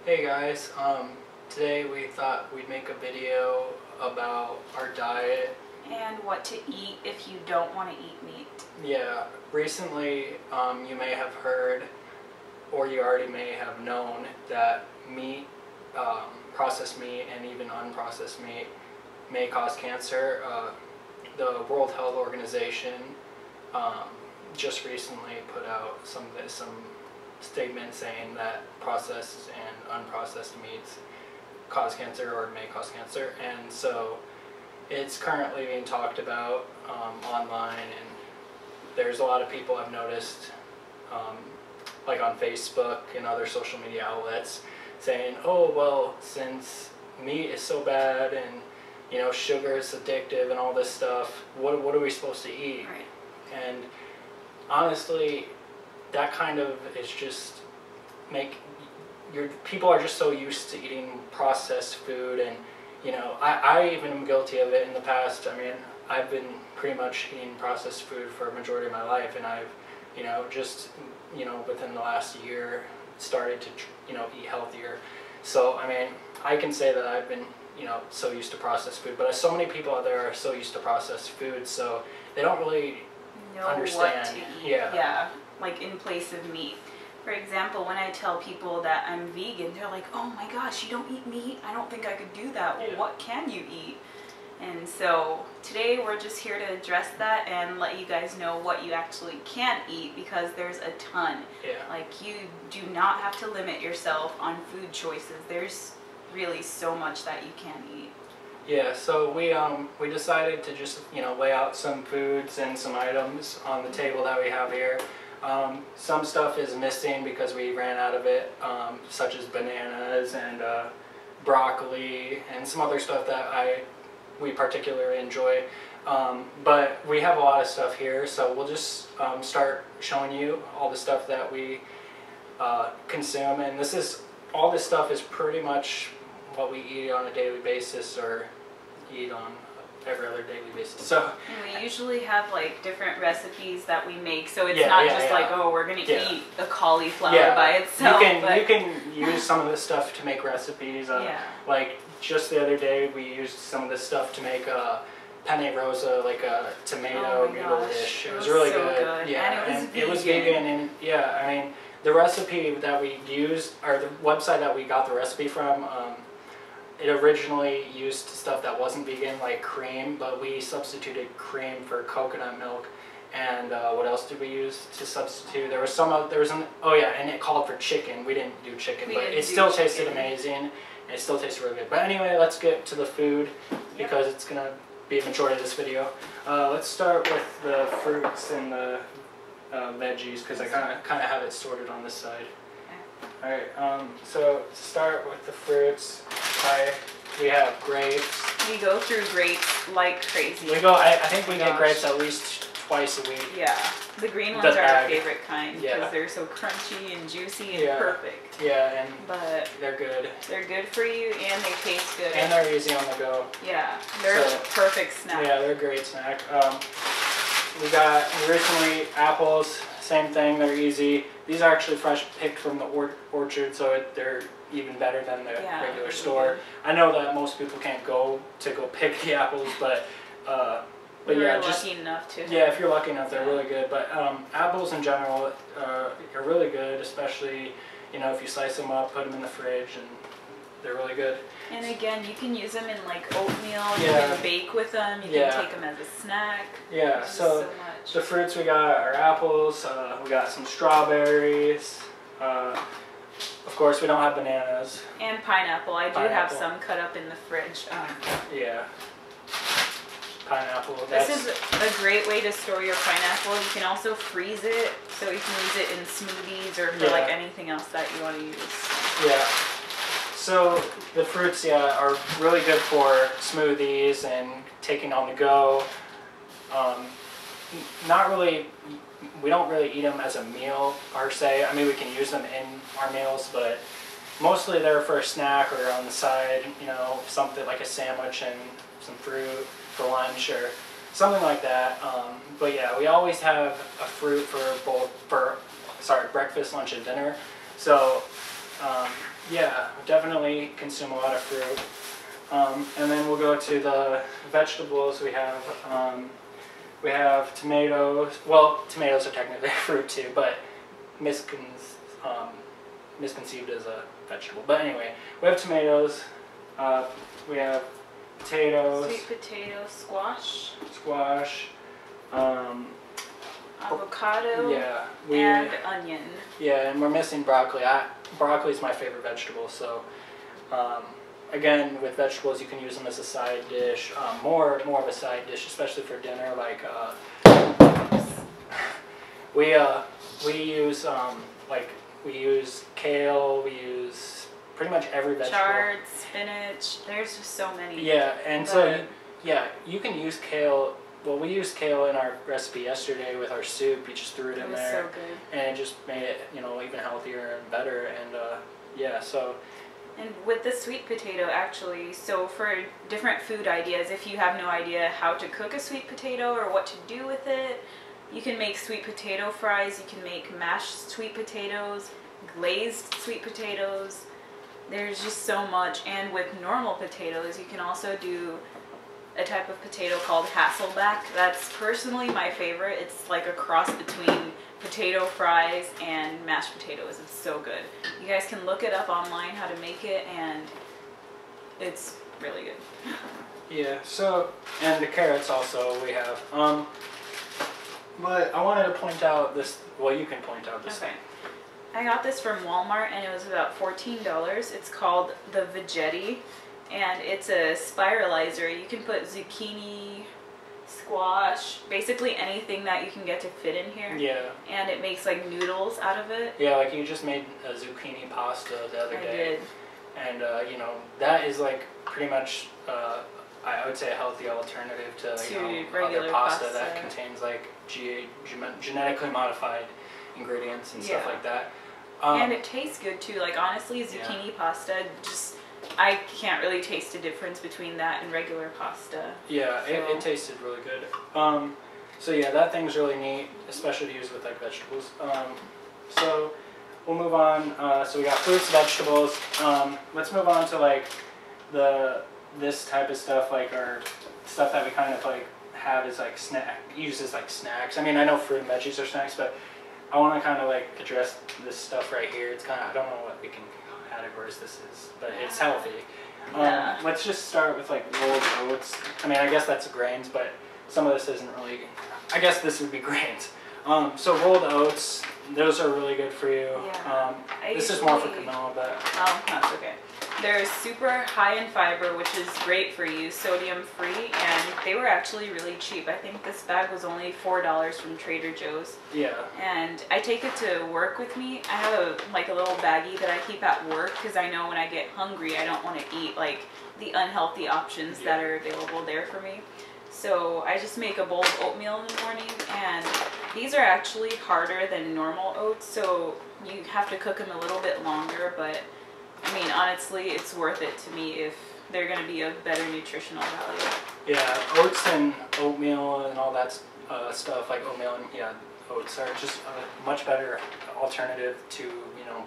Hey guys, today we thought we'd make a video about our diet. And what to eat if you don't want to eat meat. Yeah, recently you may have heard, or you already may have known, that meat, processed meat and even unprocessed meat may cause cancer. The World Health Organization just recently put out some statement saying that processed and unprocessed meats cause cancer or may cause cancer, and so it's currently being talked about online, and there's a lot of people I've noticed like on Facebook and other social media outlets saying, oh well, since meat is so bad and sugar is addictive and all this stuff, what are we supposed to eat? Right. And honestly, that kind of is just people are just so used to eating processed food, and I even am guilty of it in the past. I mean, I've been pretty much eating processed food for a majority of my life, and I've just within the last year started to eat healthier. So I mean, I can say that I've been so used to processed food, but so many people out there are so used to processed food, so they don't really understand what to eat. Yeah, like in place of meat. For example, when I tell people that I'm vegan, they're like, oh my gosh, you don't eat meat? I don't think I could do that. Well, what can you eat? And so today we're just here to address that and let you guys know what you actually can't eat, because there's a ton. Yeah. Like, you do not have to limit yourself on food choices. There's really so much that you can eat. Yeah, so we decided to just lay out some foods and some items on the table that we have here. Some stuff is missing because we ran out of it, such as bananas and broccoli and some other stuff that we particularly enjoy. But we have a lot of stuff here, so we'll just start showing you all the stuff that we consume. And all this stuff is pretty much what we eat on a daily basis, or eat on every other daily basis. So and we usually have like different recipes that we make, so it's not just like, oh, we're gonna eat a cauliflower by itself. You can use some of this stuff to make recipes. Like just the other day, we used some of this stuff to make penne rosa, like a tomato noodle dish. It was really good. Yeah, and it was vegan. And yeah, I mean, the recipe that we used, or the website that we got the recipe from, it originally used stuff that wasn't vegan, like cream, but we substituted cream for coconut milk. And what else did we use to substitute? And it called for chicken. We didn't do chicken, but it still tasted amazing, and it still tasted really good. But anyway, let's get to the food, because it's gonna be a majority of this video. Let's start with the fruits and the veggies, because I kind of have it sorted on this side. Alright, so to start with the fruits, we have grapes. We go through grapes like crazy. I think we get grapes at least twice a week. Yeah, the green ones are our favorite kind, because they're so crunchy and juicy and perfect. Yeah, but they're good. They're good for you, and they taste good. And they're easy on the go. Yeah, they're a perfect snack. Yeah, they're a great snack. We got recently apples. Same thing, they're easy. These are actually fresh picked from the orchard, so they're even better than the regular store. I know that most people can't go pick the apples, but yeah, lucky enough to. Yeah, if you're lucky enough, they're really good. But apples in general are really good, especially if you slice them up, put them in the fridge, and they're really good. And again, you can use them in like oatmeal. You can bake with them. You can take them as a snack. Yeah. So the fruits we got are apples. We got some strawberries. Of course, we don't have bananas. And pineapple. I do have some cut up in the fridge. Yeah. Pineapple. This is a great way to store your pineapple. You can also freeze it, so you can use it in smoothies or for like anything else that you want to use. Yeah. So the fruits, are really good for smoothies and taking on the go. We don't really eat them as a meal per se. I mean, we can use them in our meals, but mostly they're for a snack or on the side, something like a sandwich and some fruit for lunch or something like that. But yeah, we always have a fruit for breakfast, lunch, and dinner. So yeah, definitely consume a lot of fruit. And then we'll go to the vegetables. We have tomatoes. Well, tomatoes are technically a fruit too, but misconceived as a vegetable. But anyway, we have tomatoes. We have potatoes. Sweet potato, squash. Avocado. Yeah. And onion. Yeah, and we're missing broccoli. Broccoli is my favorite vegetable, so again, with vegetables, you can use them as a side dish, more of a side dish, especially for dinner. Like we use kale, we use pretty much every vegetable. Chard, spinach. There's just so many. Yeah, and you can use kale. Well, we used kale in our recipe yesterday with our soup. We just threw it in there, so good. and it just made it, even healthier and better. And yeah, so. And with the sweet potato, actually, so for different food ideas, if you have no idea how to cook a sweet potato or what to do with it, you can make sweet potato fries. You can make mashed sweet potatoes, glazed sweet potatoes. There's just so much. And with normal potatoes, you can also do a type of potato called Hasselback. That's personally my favorite. It's like a cross between potato fries and mashed potatoes. It's so good. You guys can look it up online how to make it, and it's really good. Yeah, so, and the carrots also we have. But I wanted to point out this, well, you can point out this. Okay. I got this from Walmart and it was about $14. It's called the Vegetti, and it's a spiralizer. You can put zucchini, squash, basically anything that you can get to fit in here. Yeah. And it makes like noodles out of it. Yeah, like you just made a zucchini pasta the other day. I did. And that is like pretty much I would say a healthy alternative to regular other pasta that contains like genetically modified ingredients and stuff like that. And it tastes good too. Like honestly, zucchini pasta, just I can't really taste a difference between that and regular pasta. Yeah, so. It tasted really good. So yeah, that thing's really neat, especially to use with like vegetables. So we'll move on. So we got fruits, vegetables. Let's move on to like this type of stuff, like our stuff that we kind of like have as like use as like snacks. I mean, I know fruit and veggies are snacks, but I want to kind of like address this stuff right here. It's kind of, I don't know what we can categories this is, but it's healthy. Let's just start with like rolled oats. I mean, I guess that's grains, but some of this isn't really, I guess this would be grains. So rolled oats, those are really good for you. Yeah. This is more for Camilla, but... Oh, that's okay. They're super high in fiber, which is great for you, sodium free, and they were actually really cheap. I think this bag was only $4 from Trader Joe's. Yeah. And I take it to work with me. I have a little baggie that I keep at work because I know when I get hungry, I don't want to eat like the unhealthy options that are available there for me. So I just make a bowl of oatmeal in the morning, and these are actually harder than normal oats, so you have to cook them a little bit longer, but I mean, honestly, it's worth it to me if they're going to be of better nutritional value. Yeah, oats and oatmeal and all that stuff, like oatmeal and oats are just a much better alternative to,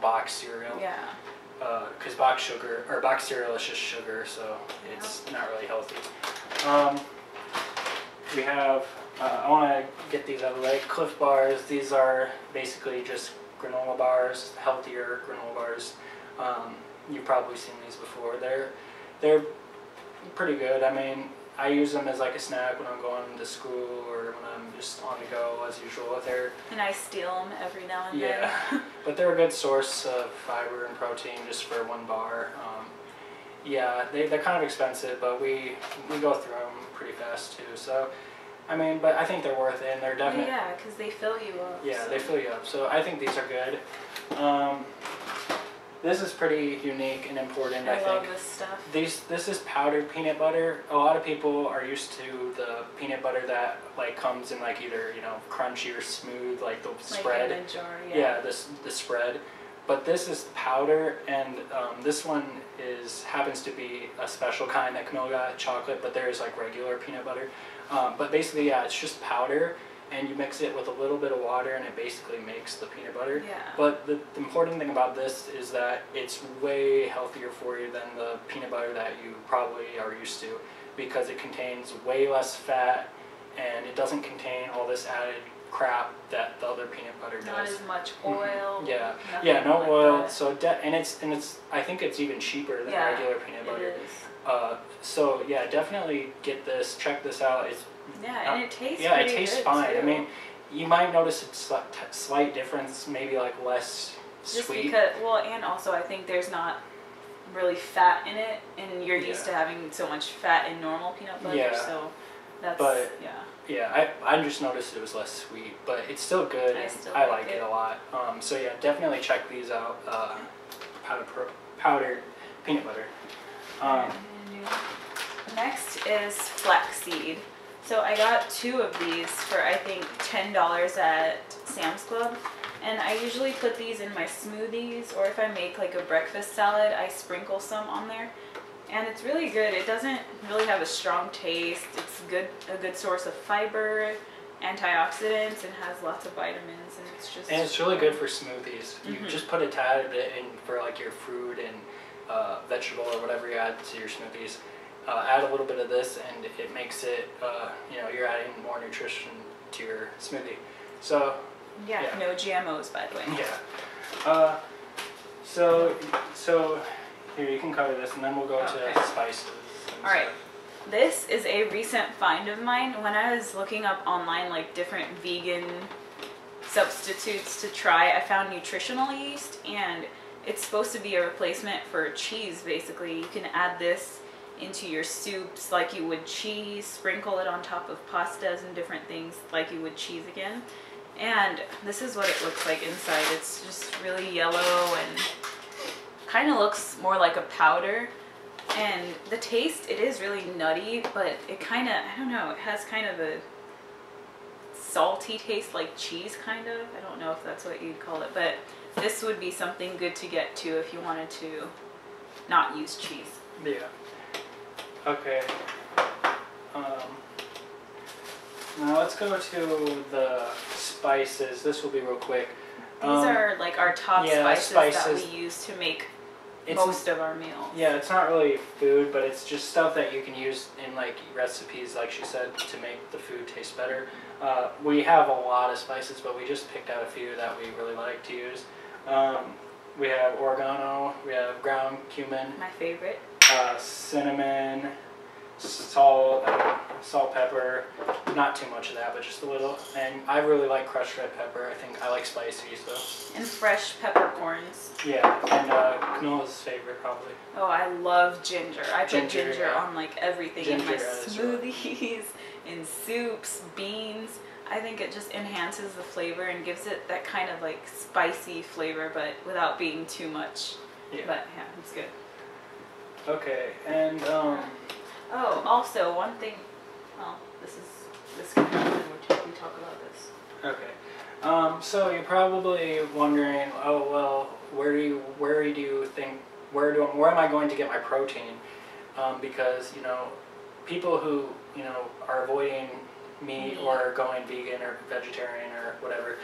box cereal. Yeah. Because box cereal is just sugar, so it's not really healthy. We have, I want to get these out of the way, Cliff Bars. These are basically just granola bars, healthier granola bars. You've probably seen these before. They're pretty good. I mean, I use them as like a snack when I'm going to school or when I'm just on the go as usual. And I steal them every now and then. Yeah, but they're a good source of fiber and protein just for one bar. Yeah, they're kind of expensive, but we go through them pretty fast too. So, I mean, but I think they're worth it, and they're definitely... Yeah, because they fill you up. Yeah, they fill you up. So I think these are good. This is pretty unique and important, I think. I love this stuff. This is powdered peanut butter. A lot of people are used to the peanut butter that like comes in like either, crunchy or smooth, like the spread. Like in a jar, yeah. The spread. But this is powder, and this one happens to be a special kind that Camilla got, chocolate, but there is like regular peanut butter. But basically, yeah, it's just powder, and you mix it with a little bit of water, and it basically makes the peanut butter. Yeah. But the important thing about this is that it's way healthier for you than the peanut butter that you probably are used to, because it contains way less fat, and it doesn't contain all this added crap that the other peanut butter does. Not as much oil. Yeah, nothing yeah, no like oil. that. So and it's I think it's even cheaper than regular peanut butter. It is. So yeah, definitely get this. Check this out. It's and it tastes. yeah, it pretty tastes good fine. too. I mean, you might notice a slight difference, maybe like less just sweet. because, well, and also I think there's not really fat in it, and you're used to having so much fat in normal peanut butter. Yeah. So that's yeah. Yeah, I just noticed it was less sweet, but it's still good. I like it a lot. So yeah, definitely check these out. Powdered peanut butter. Next is flaxseed. So I got 2 of these for I think $10 at Sam's Club, and I usually put these in my smoothies, or if I make like a breakfast salad, I sprinkle some on there. And it's really good. It doesn't really have a strong taste. It's a good source of fiber, antioxidants, and has lots of vitamins. And it's really good for smoothies. You just put a tad of it in for like your fruit and vegetable or whatever you add to your smoothies. Add a little bit of this, and it makes it you're adding more nutrition to your smoothie. So yeah, no GMOs, by the way. Yeah. So here, you can cover this, and then we'll go to spices. All right. This is a recent find of mine. When I was looking up online like different vegan substitutes to try, I found nutritional yeast, and it's supposed to be a replacement for cheese. Basically, you can add this into your soups like you would cheese, sprinkle it on top of pastas and different things like you would cheese again. And this is what it looks like inside. It's just really yellow and kind of looks more like a powder. And the taste, it is really nutty, but it kind of, I don't know, it has kind of a salty taste like cheese, kind of. I don't know if that's what you'd call it, but this would be something good to get to if you wanted to not use cheese. Yeah. Okay. Now let's go to the spices. This will be real quick. These are like our top spices that we use to make most of our meals. Yeah, it's not really food, but it's just stuff that you can use in like recipes, like she said, to make the food taste better. We have a lot of spices, but we just picked out a few that we really like to use. We have oregano, we have ground cumin. My favorite. Cinnamon, salt, pepper, not too much of that, but just a little. And I really like crushed red pepper. I think I like spicy, so. And fresh peppercorns. Yeah, and Canola's favorite probably. Oh, I love ginger. I put ginger on like everything in my smoothies, in soups, beans. I think it just enhances the flavor and gives it that kind of like spicy flavor, but without being too much. Yeah. But yeah, it's good. Okay, and oh, also one thing. Well, this can happen when we talk about this. Okay. So you're probably wondering, oh well, where am I going to get my protein? Because people who are avoiding meat or going vegan or vegetarian or whatever,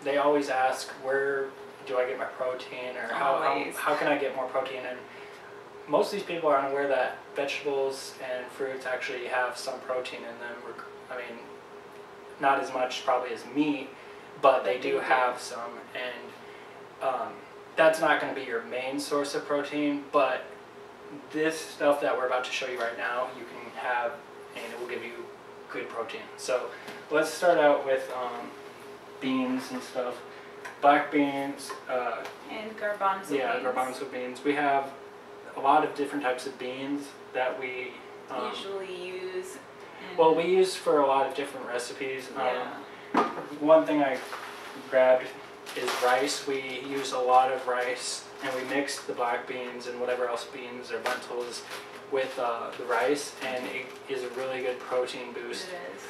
they always ask, where do I get my protein, or how can I get more protein? And most of these people are unaware that vegetables and fruits actually have some protein in them. I mean, not as much probably as meat, but they do have some, and that's not going to be your main source of protein, but this stuff that we're about to show you right now, you can have, and it will give you good protein. So let's start out with beans and stuff. Black beans. And garbanzo beans. Yeah, garbanzo beans. We have a lot of different types of beans that we usually use. Well, we use for a lot of different recipes. Yeah. One thing I grabbed is rice. We use a lot of rice, and we mix the black beans and whatever else beans or lentils with the rice, and it is a really good protein boost. It is.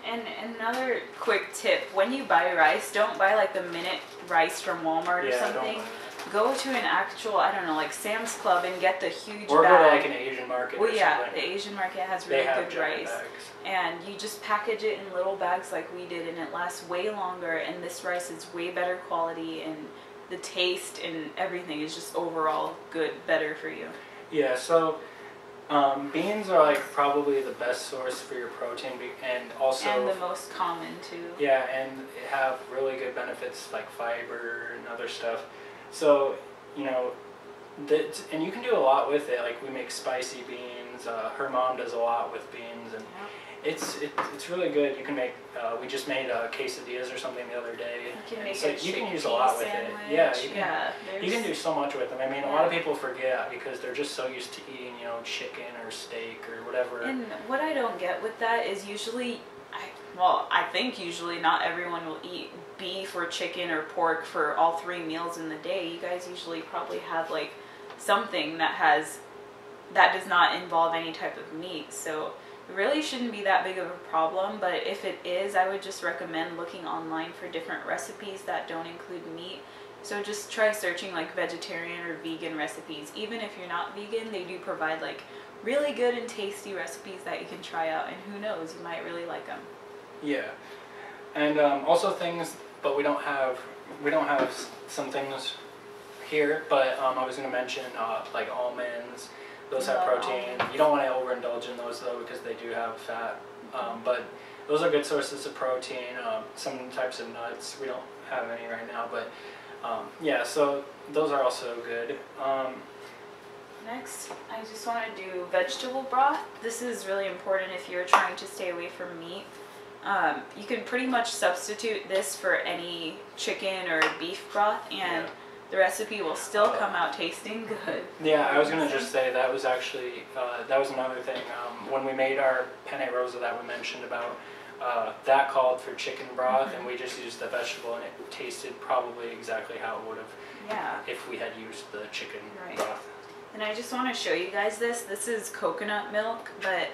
And another quick tip, when you buy rice, don't buy like the minute rice from Walmart or something. go to an actual, I don't know, like Sam's Club and get the huge or bag. go to like an Asian market Well, or yeah, something. the Asian market has really good rice. Bags. And you just package it in little bags like we did, and it lasts way longer, and this rice is way better quality, and the taste and everything is just overall good, better for you. Yeah, so beans are like probably the best source for your protein, and also And the most common too. yeah, and have really good benefits like fiber and other stuff. So you know, and you can do a lot with it. Like we make spicy beans. Her mom does a lot with beans, and it's really good. You can make. We just made quesadillas or something the other day. You can make so a you can use a lot with it. Yeah, you can do so much with them. I mean, a lot of people forget because they're just so used to eating, you know, chicken or steak or whatever. And what I don't get with that is usually, I think usually not everyone will eat beef or chicken or pork for all 3 meals in the day. You guys usually probably have like something that does not involve any type of meat. So it really shouldn't be that big of a problem, but if it is, I would just recommend looking online for different recipes that don't include meat. So just try searching like vegetarian or vegan recipes. Even if you're not vegan, they do provide like really good and tasty recipes that you can try out, and who knows, you might really like them. Yeah, and also things, but we don't have some things here, but I was going to mention like almonds. Those have protein. Almonds. You don't want to overindulge in those though because they do have fat. But those are good sources of protein. Some types of nuts. We don't have any right now, but yeah. So those are also good. Next, I just want to do vegetable broth. This is really important if you're trying to stay away from meat. You can pretty much substitute this for any chicken or beef broth, and the recipe will still come out tasting good. Yeah, I was gonna just say that was actually that was another thing when we made our penne rosa that we mentioned about. That called for chicken broth, and we just used the vegetable, and it tasted probably exactly how it would have if we had used the chicken broth. And I just want to show you guys this. This is coconut milk, but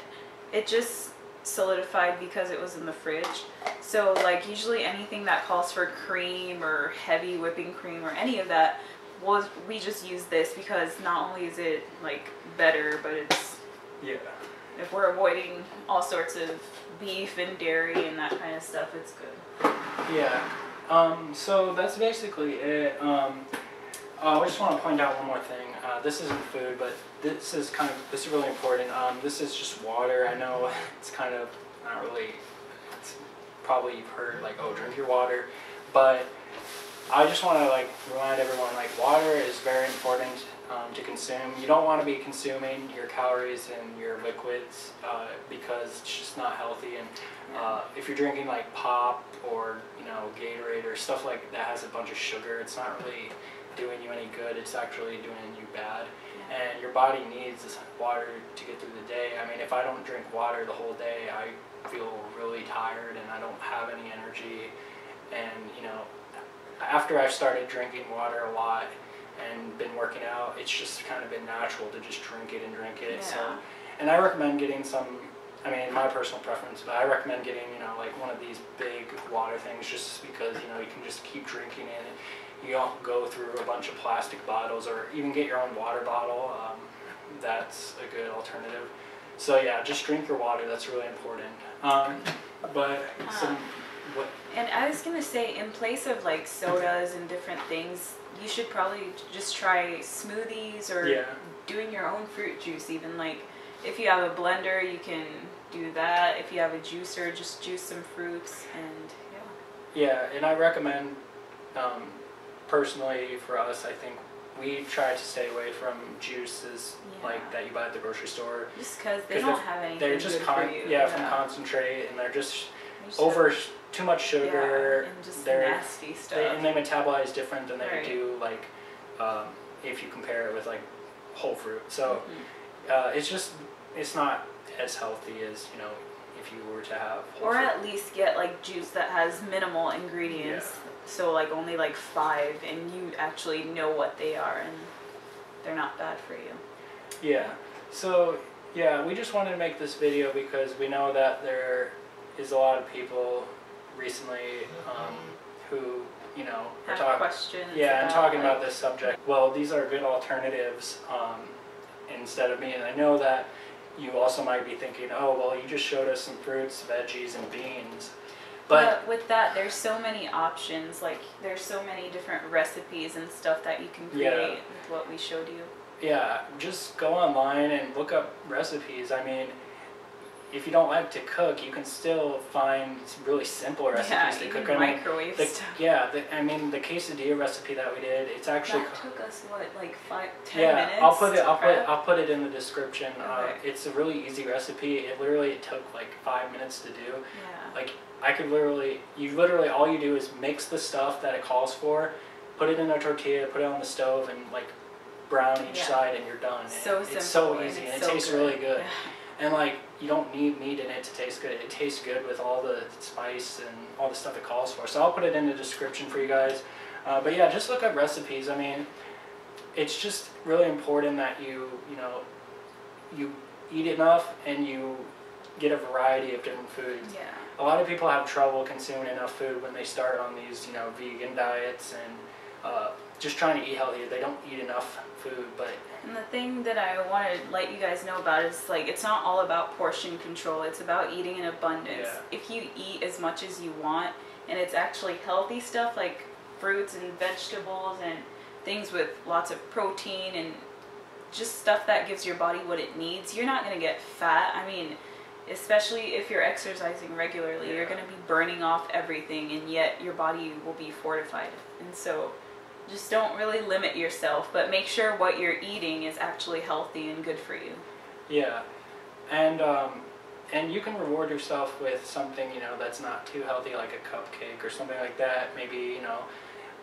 it just solidified because it was in the fridge. So like usually anything that calls for cream or heavy whipping cream or any of that, we just use this because not only is it like better, but it's if we're avoiding all sorts of beef and dairy and that kind of stuff, it's good. Yeah. So that's basically it. I just want to point out one more thing. This isn't food, but this is really important. This is just water. I know it's kind of not really. It's probably you've heard like, oh, drink your water, but I just want to like remind everyone like water is very important to consume. You don't want to be consuming your calories and your liquids because it's just not healthy. And if you're drinking like pop or Gatorade or stuff like that has a bunch of sugar, it's not really doing you any good. It's actually doing you bad. And your body needs this water to get through the day. I mean, if I don't drink water the whole day, I feel really tired and I don't have any energy. And after I've started drinking water a lot and been working out, it's just kind of been natural to just drink it. So, and I recommend getting some, I mean, my personal preference, but I recommend getting, like one of these big water things just because, you can just keep drinking it. You don't go through a bunch of plastic bottles, or even get your own water bottle. That's a good alternative. So yeah, just drink your water. That's really important. And I was gonna say, in place of like sodas and different things, you should probably just try smoothies or doing your own fruit juice. Even like if you have a blender, you can do that. If you have a juicer, just juice some fruits and yeah. And I recommend. Personally, for us, I think we try to stay away from juices like that you buy at the grocery store. Just because they don't have anything they're just good for you. from concentrate, and they're just too much sugar. And just they're nasty stuff. And they metabolize different than they do like if you compare it with like whole fruit. So it's not as healthy as if you were to have whole fruit. At least get like juice that has minimal ingredients. So like only like 5, and you actually know what they are and they're not bad for you. Yeah. So yeah, we just wanted to make this video because we know that there is a lot of people recently who you know, have questions. Yeah, and talking about this subject. Well, these are good alternatives instead of meat. And I know that you also might be thinking, oh, well, you just showed us some fruits, veggies, and beans. But with that, there's so many options. Like, there's so many different recipes and stuff that you can create with what we showed you. Yeah, just go online and look up recipes. I mean, if you don't like to cook, you can still find really simple recipes to cook. Microwave stuff. Yeah, I mean, the quesadilla recipe that we did, it's actually... That took us, what, like 10 minutes? Yeah, I'll put it in the description. Okay. It's a really easy recipe. It literally took like 5 minutes to do. Yeah. Like, I could literally, all you do is mix the stuff that it calls for, put it in a tortilla, put it on the stove, and like brown each side, and you're done. So simple. It's so easy, and it tastes really good. Yeah. And like, you don't need meat in it to taste good. It tastes good with all the spice and all the stuff it calls for. So I'll put it in the description for you guys. But yeah, just look up recipes. I mean, it's just really important that you eat enough and you get a variety of different foods. Yeah. A lot of people have trouble consuming enough food when they start on these, vegan diets and just trying to eat healthier. They don't eat enough food, but... And the thing that I want to let you guys know about is, like, it's not all about portion control. It's about eating in abundance. Yeah. If you eat as much as you want, and it's actually healthy stuff like fruits and vegetables and things with lots of protein and just stuff that gives your body what it needs, you're not going to get fat. I mean, especially if you're exercising regularly, you're going to be burning off everything, and yet your body will be fortified. And so just don't really limit yourself, but make sure what you're eating is actually healthy and good for you. Yeah, and you can reward yourself with something, that's not too healthy, like a cupcake or something like that. Maybe,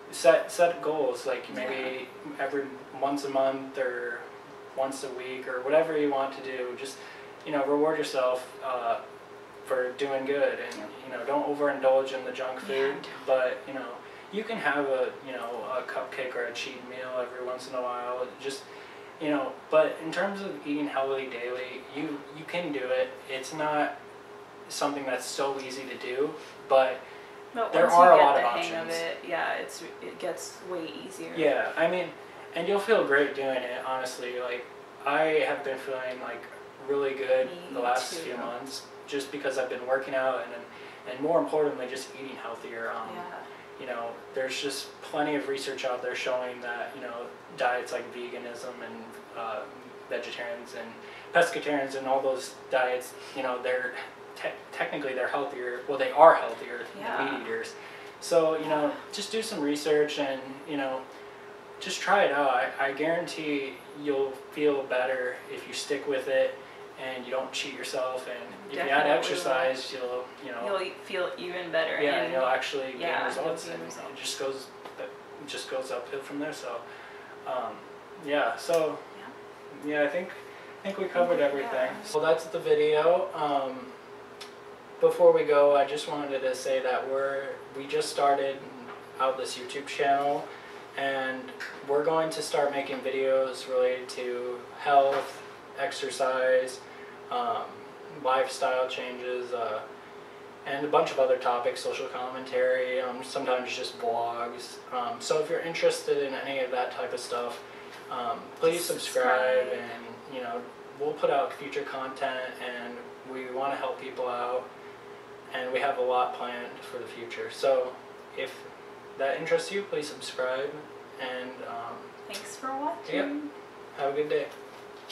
set goals, like maybe every once a month or once a week or whatever you want to do. Just, reward yourself for doing good, and don't overindulge in the junk food. But you can have a cupcake or a cheat meal every once in a while. Just but in terms of eating healthy daily, you can do it. It's not something that's so easy to do, but there are a lot of options. Once you get the hang of it, it gets way easier. Yeah, I mean, and you'll feel great doing it. Honestly, like I have been feeling like really good the last few months, just because I've been working out and more importantly, just eating healthier. There's just plenty of research out there showing that diets like veganism and vegetarians and pescatarians and all those diets, they're technically they're healthier. Well, they are healthier than meat eaters. So just do some research and just try it out. I guarantee you'll feel better if you stick with it and you don't cheat yourself, and if you add exercise, you'll feel even better. Yeah, and you'll actually gain results, and it just goes uphill from there. So, I think we covered everything. Yeah. So that's the video. Before we go, I just wanted to say that we just started out this YouTube channel, and we're going to start making videos related to health, exercise, lifestyle changes, and a bunch of other topics, social commentary, sometimes just blogs. So if you're interested in any of that type of stuff, please subscribe, and we'll put out future content, and we want to help people out, and we have a lot planned for the future. So if that interests you, please subscribe, and thanks for watching. Yep. Have a good day.